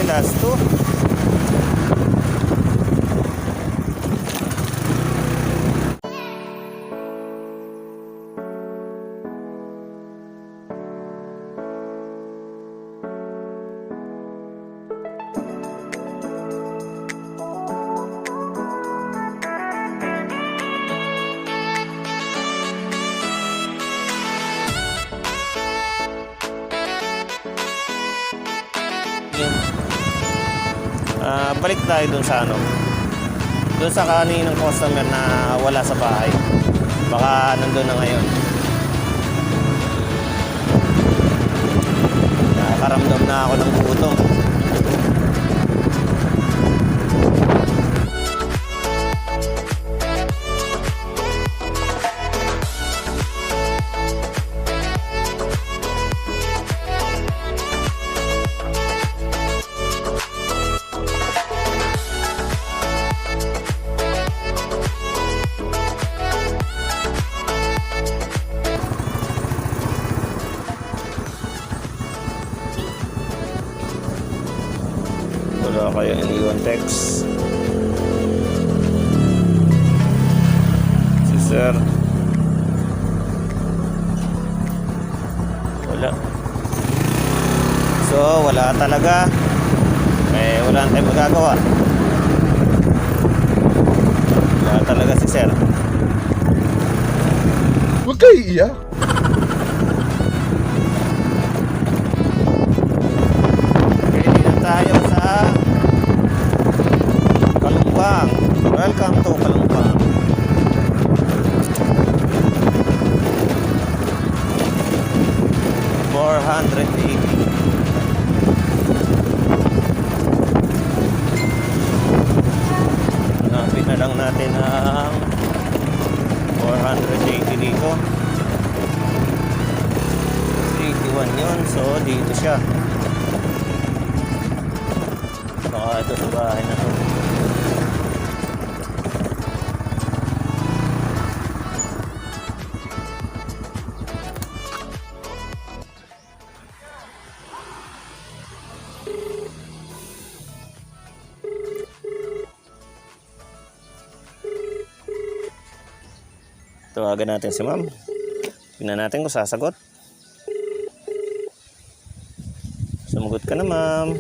last 2. Balik tayo dun sa dun sa kaninang customer na wala sa bahay, baka nandun na ngayon. Nakakaramdam na ako ng gutom. Wala kayo iniwan text si sir. Wala. So wala talaga. Wala na tayong magagawa. Wala talaga si sir. Huwag kayo iiyak. Tayo sa Kalumpang. Welcome to Kalumpang. $480. Hanapin na lang natin ang 480 dito. 81 yun. So dito siya. Ito sa bahay na to. Tawagan natin si ma'am. Tingnan natin kung sasagot. Sumagot ka na, ma'am.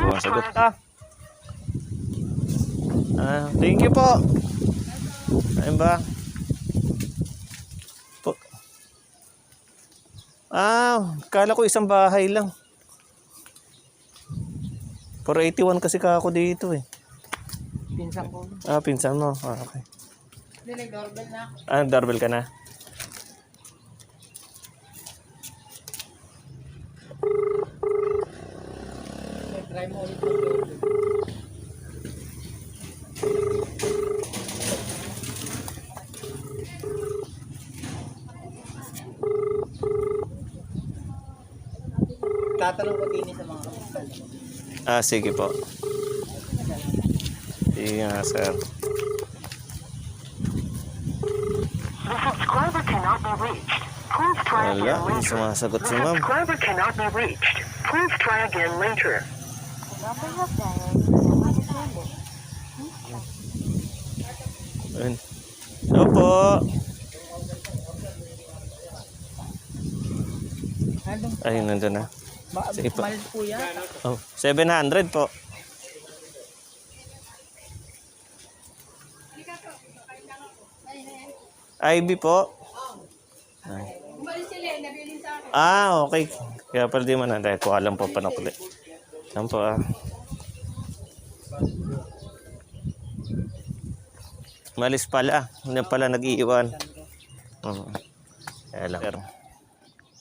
Sumasagot ka. Thank you po. Ayun ba? Po. Kala ko isang bahay lang. 481 kasi ka ako dito eh. Pinsan ko. Pinsan mo. Okay. Hindi, doorbell na ako. Doorbell ka na? Try mo ulit ng doorbell. Tatanong ko din sa mga kapital. Sige po. Sige nga, sir. The subscriber cannot be reached. Please try Wala, again hindi later. sumasagot The si ma'am. subscriber cannot be reached. Please try again later. Ayun. Opo. Ayun, nandun na. Sige po. Mahal po yan. 700 po. IB po. Okay. Kaya pala di man na. Dahil ko alam po panakuli. Yan po Malis pala. Hindi pala nag-iiwan. Kaya lang.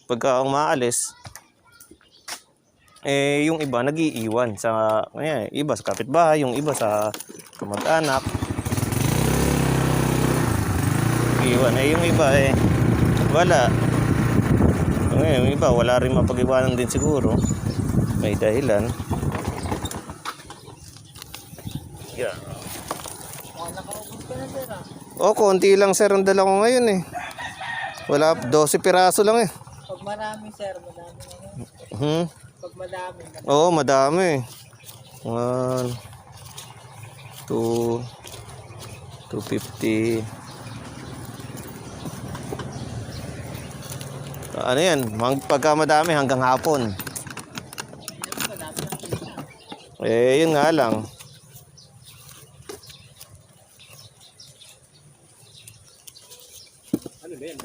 Pagka umaalis, yung iba nag-iiwan sa, iba sa kapitbahay, yung iba sa kamag-anak. Iwan. Yung iba wala. Yung iba wala rin mapag-iwanan din siguro. May dahilan. Oh, konti lang sir ang dala ko ngayon eh. Wala, 12 piraso lang eh. Pag marami, sir, madami naman. Hmm. Pag madami, Oo, madami. 1, 2, 250. Ano yan? Pagka madami hanggang hapon. madami ng kita. Eh, yun nga lang. Ano ba yan?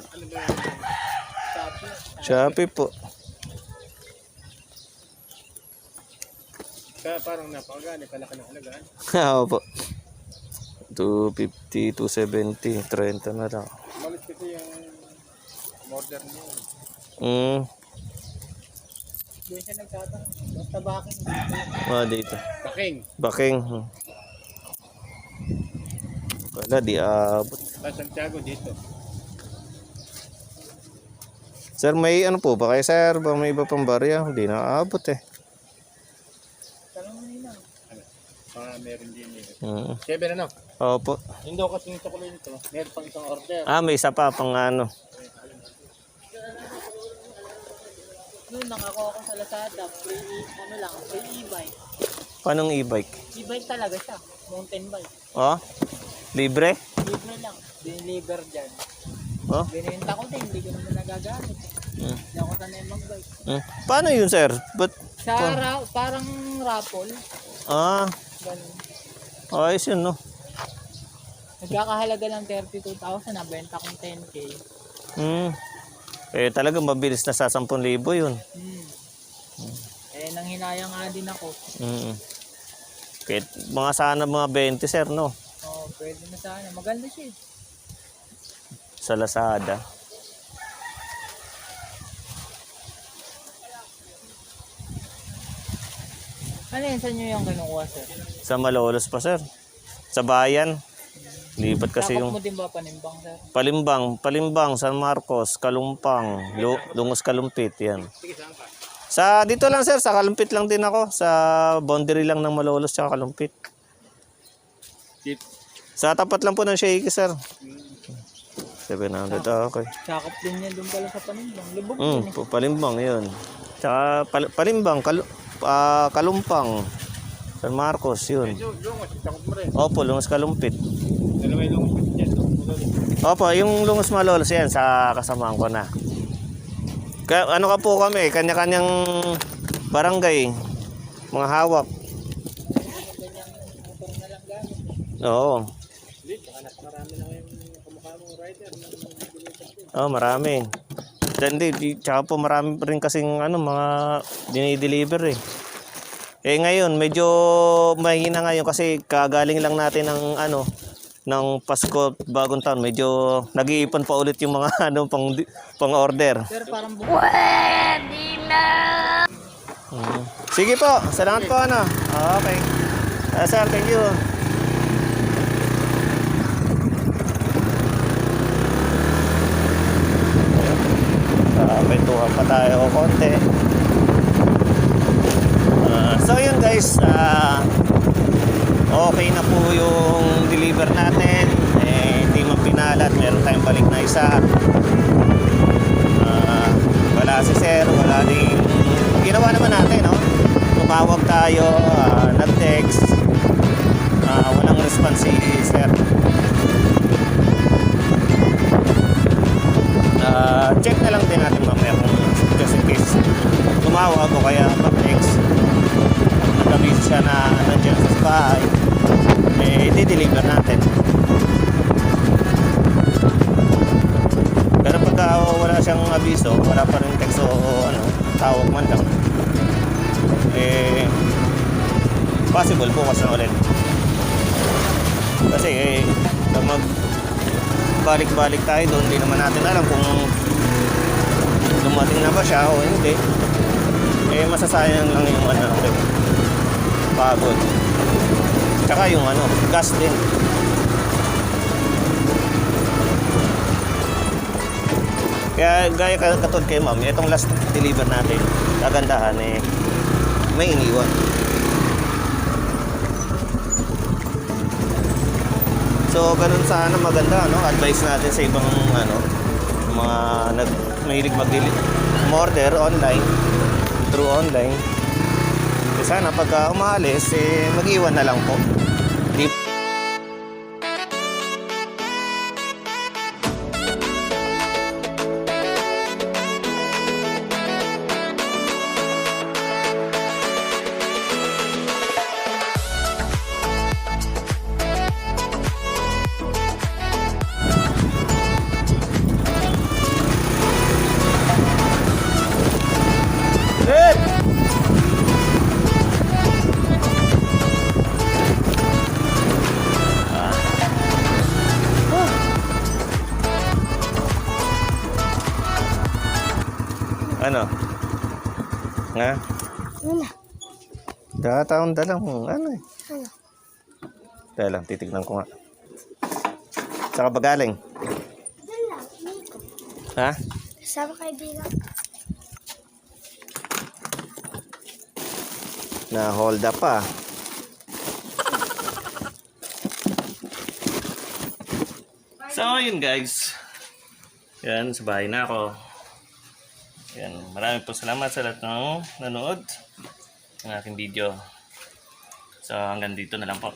Shopee. Shopee po. Kaya parang napakagani, palaki ng alagaan. Oo po. 250, 270, 30 na lang. Malit kasi yung order niyo. Doon siya nagtatanong. Basta bakit? Dito. Baking. Baking. Wala, di abot. Sa Santiago dito. Sir, may ano po ba kayo, sir? Ba may iba pang barya? Hindi na abot eh. Tanong mo nila. Meron din yun. 7 7 ano? Opo. Hindi ako kasing tukuloy nito. Meron pang isang order. May isa pa pang ano. Noon nakakuha ko sa Lazada, free e-bike. Paanong e-bike? E-bike talaga siya, mountain bike. Oh? Libre? Libre lang, deliver dyan. Oh? Binenta ko din, hindi ko naman nagagamit. Hindi ako sanay mag-bike. Paano yun, sir? But, Parang raffle, ganun. ayos yun, no? Nagkakahalaga ng 32,000, nabenta kong 10K. Eh, talagang mabilis na sa 10,000 yun. Nang hinaya nga din ako. Kahit mga sana mga 20, sir, no? Oo, pwede na sana. Maganda siya. Sa Lazada. Ano yun, saan nyo yung kinukuha, sir? Sa Malolos pa, sir. Sa bayan. Lipat kasi Sakop yung mo din ba panimbang, sir? Palimbang, San Marcos, Kalumpang, Lungos Kalumpit, yan. Sa dito lang, sir, sa Kalumpit lang din ako, sa boundary lang ng Malolos at Kalumpit. Sa tapat lang po ng Shaky, sir. 700, okay. Sakop din yan doon pala sa panimbang. Lubog din eh. Palimbang, yun. Tsaka Palimbang, Kalumpang, San Marcos, yun. Lungos, sakop mo rin. Opo, Lungos Kalumpit. Dalawa yung lungos dyan. Opo, yung Lungos Malolos, yan, sa kasamaan ko na. Ano ka po kami, kanya-kanyang barangay, mga hawak. Oo. Marami na yung kamukha mong rider. Marami. Tsaka po marami rin kasing mga dinideliver eh. Ngayon, medyo mahina ngayon kasi kagaling lang natin ng ng Pasko, bagong taon. Medyo nag-iipon pa ulit yung mga pang order. Pero parang Pwede na! Sige po, salamat po Okay. Sir, thank you. Kwentuhan pa tayo konti. So yun guys, okay na po yung deliver natin. Hindi man pinalat, meron tayong balik na isa. Wala si sir, wala din. Ginawa naman natin, no? Tumawag tayo, nag-text. Walang response si sir. Check na lang din natin mamaya kung just in case tumawag o kaya mag-text. Nag-abis siya na nandiyan sa bahay, i-deliver natin. Pero pagka wala siyang abiso, wala pa rin text o tawag man lang, possible bukas na ulit. Kasi pag balik-balik tayo doon, hindi naman natin alam kung dumating na ba siya o hindi. Masasayang lang yung pagod. Tsaka yung gas din. Kaya gaya katulad kay ma'am, itong last deliver natin, kagandahan may iniwan. So So, ganun sana maganda, no? Advice natin sa ibang, ano, mga mahilig mag-order online, through online. Eh, sana pagka umaalis, mag-iwan na lang po. Di ano? Nga? Una. Taon lang. Ano eh? Ano? Teka lang, titignan ko nga. Saka ba galing? Doon lang, Nico. Ha? Sama kaibigan. Na hold up pa. So, yun guys. Yan, sa bahay na ako. Yan, maraming po salamat sa lahat ng nanood ng aking video. So, hanggang dito na lang po.